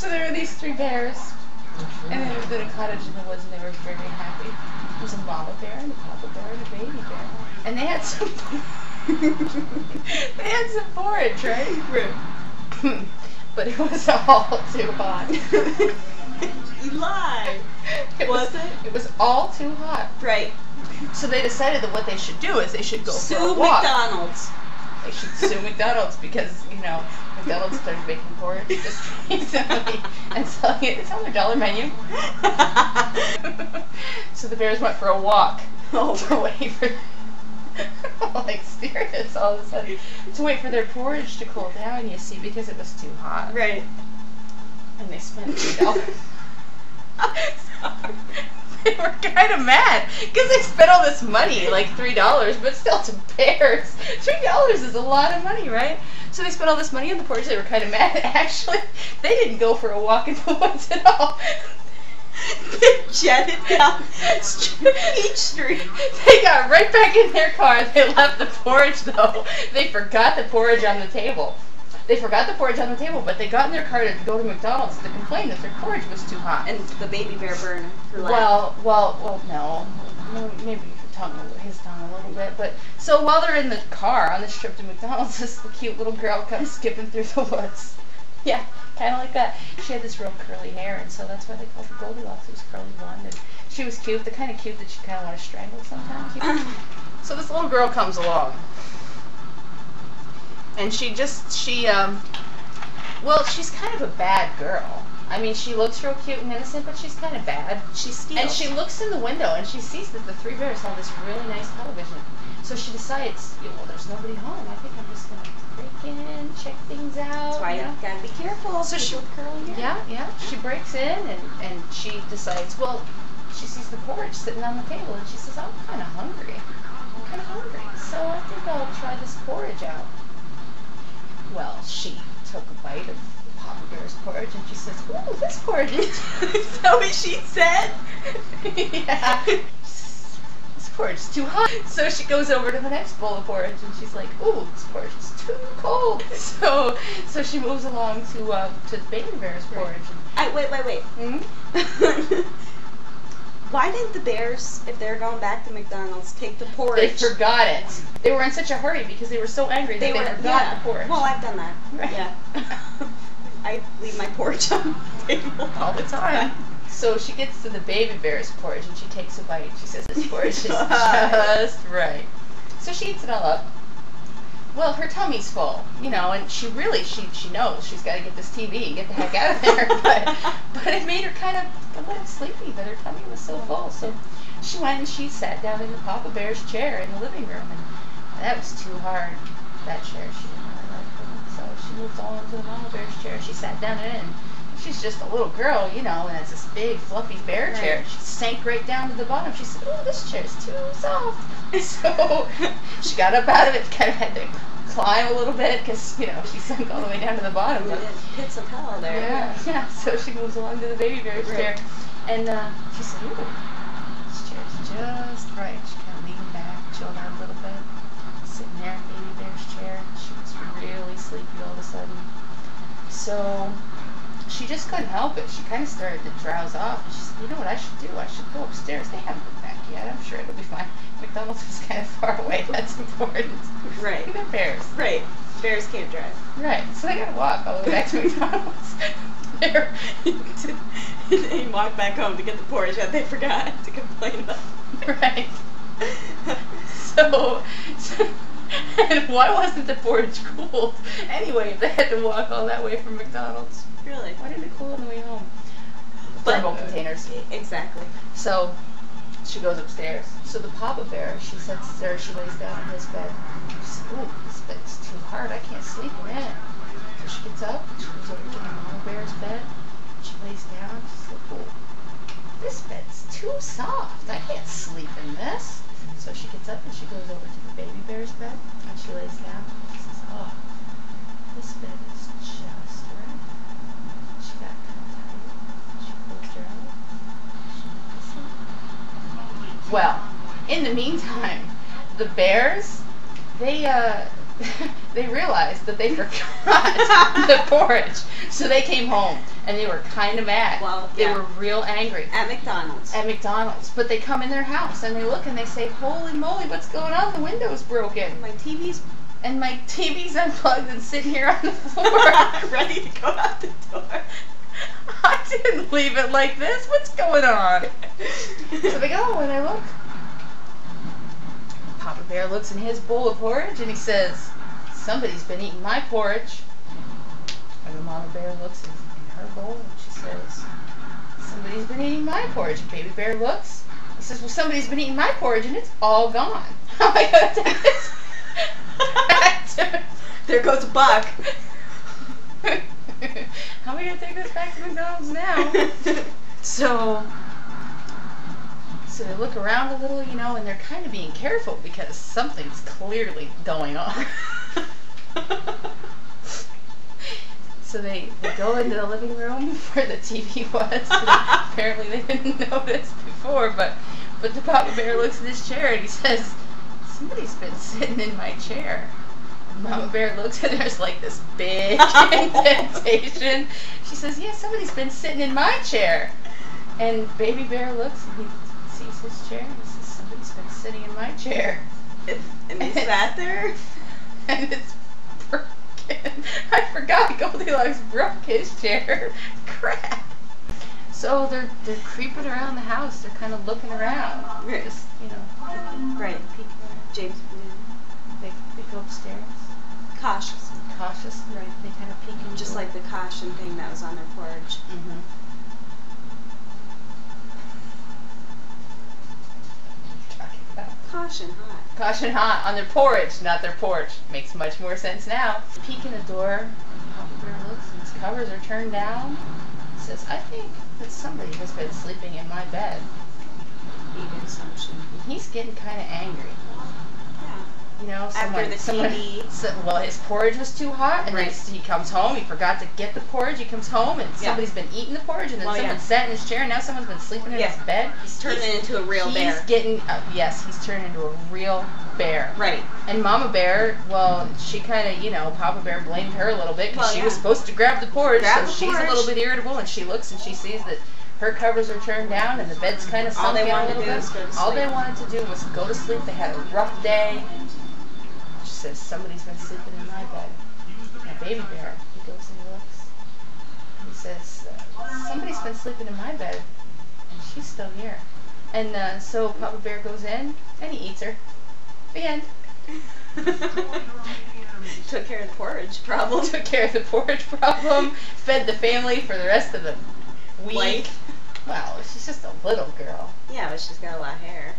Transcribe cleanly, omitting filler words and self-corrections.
So there were these three bears, and they lived in a cottage in the woods, and they were very happy. There was a mama bear, and a papa bear, and a baby bear, and they had some. They had some porridge, right? But it was all too hot. You lie. Was it? It was all too hot. Right. So they decided that what they should do is they should go for a Sue walk. McDonald's. They should sue McDonald's because, you know, McDonald's started making porridge just recently and selling it. It's on their dollar menu. So the bears went for a walk to wait for, like serious all of a sudden, to wait for their porridge to cool down, you see, because it was too hot. Right. And they spent $3. They were kind of mad because they spent all this money, like $3, but still to bears, $3 is a lot of money, right? So they spent all this money on the porridge. They were kind of mad. Actually, they didn't go for a walk in the woods at all. They jetted down Peach Street. They got right back in their car. They left the porridge though. They forgot the porridge on the table. They forgot the porridge on the table, but they got in their car to go to McDonald's to complain that their porridge was too hot. And the baby bear burned her leg. Well, no. Maybe his tongue a little bit. But so while they're in the car on this trip to McDonald's, this cute little girl comes skipping through the woods. Yeah, kind of like that. She had this real curly hair, and so that's why they called her Goldilocks. It was curly blonde, and she was cute. The kind of cute that you kind of want to strangle sometimes. You know? So this little girl comes along. And well, she's kind of a bad girl. I mean, she looks real cute and innocent, but she's kind of bad. She steals. And she looks in the window, and she sees that the three bears have this really nice television. So she decides, well, there's nobody home. I think I'm just going to break in, check things out. That's why you gotta be careful. So she, with curly hair. yeah. She breaks in, and she decides, well, she sees the porridge sitting on the table, and she says, I'm kind of hungry. So I think I'll try this porridge out. Well, she took a bite of Papa Bear's porridge, and she says, ooh, this porridge is... Is that what she said? Yeah. This porridge is too hot. So she goes over to the next bowl of porridge, and she's like, ooh, this porridge is too cold. So she moves along to the baby bear's porridge. Wait. Mm-hmm. Why didn't the bears, if they're going back to McDonald's, take the porridge? They forgot it. They were in such a hurry because they were so angry that they forgot the porridge. Well, I've done that. Right. Yeah. I leave my porridge on the table all the time. So she gets to the baby bear's porridge and she takes a bite. She says, this porridge is just right. So she eats it all up. Well, her tummy's full, you know, and she knows she's got to get this TV and get the heck out of there. But it made her kind of a little sleepy, but her tummy was so full. So she went and she sat down in the Papa Bear's chair in the living room, and that was too hard. That chair, she didn't really like it. So she moved on to the Mama Bear's chair. She sat down in it, and she's just a little girl, you know, and it's this big, fluffy bear chair. She sank right down to the bottom. She said, oh, this chair's too soft. So she got up out of it, kind of had to climb a little bit because, you know, she sunk all the way down to the bottom. But pits of hell there. Yeah. So she moves along to the baby bear's chair, and she said, ooh, this chair's just right. She kind of leaned back, chilled out a little bit, sitting there in baby bear's chair. She was really sleepy all of a sudden. So she just couldn't help it. She kind of started to drowse off. And she said, you know what I should do? I should go upstairs. They haven't been back yet. I'm sure it'll be fine. McDonald's is kind of far away. That's important. Right. They're bears. Right. Bears can't drive. Right. So they gotta walk all the way back to McDonald's. They walked back home to get the porridge that they forgot to complain about. Right. So, and why wasn't the porridge cooled? Anyway, if they had to walk all that way from McDonald's. Really? Why didn't it cool on the way home? Thermal containers. Exactly. So she goes upstairs. So the Papa Bear, she sits there, she lays down in his bed. She says, ooh, this bed's too hard, I can't sleep in it. So she gets up, she goes over to the Mama Bear's bed, she lays down, she's like, ooh, this bed's too soft, I can't sleep in this. So she gets up and she goes over to the baby bear's bed, and she lays down. She says, oh, this bed is just right. She got kind of tired. She closed her eyes. She went to sleep. Well, in the meantime, the bears, they they realized that they forgot the porridge. So they came home, and they were kind of mad. Well, They yeah. were real angry. At McDonald's. At McDonald's. But they come in their house, and they look, and they say, holy moly, what's going on? The window's broken. My TV's And my TV's unplugged and sitting here on the floor. ready to go out the door. I didn't leave it like this. What's going on? So they go, and I look. Papa Bear looks in his bowl of porridge, and he says, somebody's been eating my porridge. And the Mama Bear looks in her bowl, and she says, somebody's been eating my porridge. And Baby Bear looks. He says, well, somebody's been eating my porridge, and it's all gone. How am I going to take this? There goes Buck. How am I going to take this back to McDonald's now? So they look around a little, you know, and they're kind of being careful because something's clearly going on. So they go into the living room where the TV was. Apparently they didn't notice before, but the Papa Bear looks in his chair and he says, somebody's been sitting in my chair. And Mama Bear looks and there's like this big indentation. She says, yeah, somebody's been sitting in my chair. And Baby Bear looks and he sees his chair and he says, somebody's been sitting in my chair. And he sat there? And it's broken. I forgot Goldilocks broke his chair. Crap. So they're creeping around the house. They're kind of looking around. Right. Just, you know, Right. peeking around. James Blue. They go upstairs. Cautious. Cautious. Right. They kind of peek in. Just like the caution thing that was on their porridge. Mm-hmm. Caution hot. Caution hot on their porridge, not their porch. Makes much more sense now. Peek in the door, and Papa Bear looks and his covers are turned down. He says, I think that somebody has been sleeping in my bed. Even assumption. And he's getting kind of angry. Yeah. You know, After the TV. Well, his porridge was too hot, and Right. he comes home. He forgot to get the porridge. He comes home, and Yeah. somebody's been eating the porridge, and then Well, someone yeah. sat in his chair, and now someone's been sleeping in Yeah. his bed. He's turning into a real bear. He's getting, yes, he's turning into a real bear. Right. And Mama Bear, well, she kind of, you know, Papa Bear blamed her a little bit because Well, she yeah. was supposed to grab the porridge, Grab so the she's a porridge. little bit irritable, and she looks and she sees that her covers are turned down and the bed's kind of All sunk they in a wanted to little do bit. was go to All they sleep. wanted to do was go to sleep. They had a rough day. She says, somebody's been sleeping in my bed. And Baby Bear, he goes and looks. He says, somebody's been sleeping in my bed, and she's still here. And so Papa Bear goes in, and he eats her. The end. Took care of the porridge problem. Took care of the porridge problem, fed the family for the rest of the week. Like? Well, she's just a little girl. Yeah, but she's got a lot of hair.